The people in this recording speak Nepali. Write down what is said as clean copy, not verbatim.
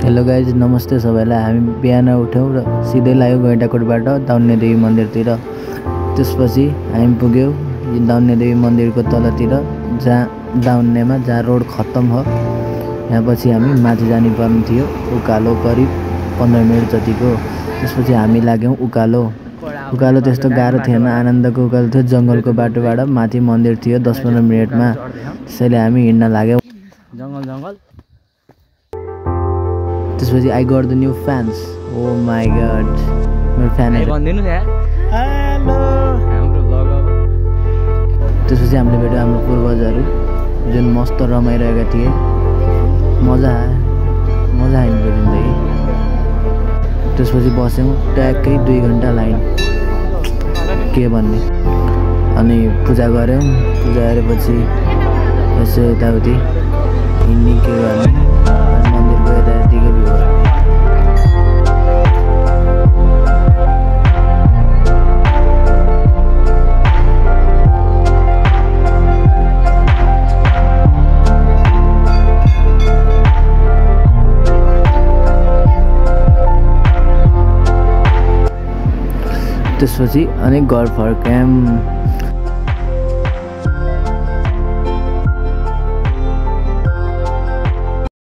हेलो गाइज, नमस्ते सबैलाई। हामी बिहान उठ्यौँ र सिधै लाग्यो गैँडाकोटबाट दाउन्नेदेवी मन्दिरतिर। त्यसपछि हामी पुग्यौँ दाउन्नेदेवी मन्दिरको तलतिर, जहाँ रोड खत्तम हो। यहाँ पछि हामी माथि जानुपर्ने थियो, उकालो करिब 15 मिनट जतिको। त्यसपछि हामी लाग्यौँ उकालो। उकालो त्यस्तो गाह्रो थिएन, आनन्दको उकालो थियो। जङ्गलको बाटोबाट माथि मन्दिर थियो 10-15 मिनटमा। त्यसैले हामी हिँड्न लाग्यौँ जङ्गल। त्यसपछि I got the new fans. Oh my god, मेरो फ्यानहरू भनिदिनु न। हेलो हाम्रो भ्लग अब। त्यसपछि हामीले भेट्यौँ हाम्रो पूर्वजहरू, जुन मस्त रमाइरहेका थिए। मजा आयो नि जिन्दगी। त्यसपछि बस्यौँ ट्याक्कै 2 घन्टा लाइन, के भन्ने। अनि पूजा गऱ्यौँ। पूजा गरेपछि यसो यताउति हिँड्ने के गर्ने, मन्दिरको यताउतिको भ्यू। त्यसपछि अनि घर फर्क्यौँ।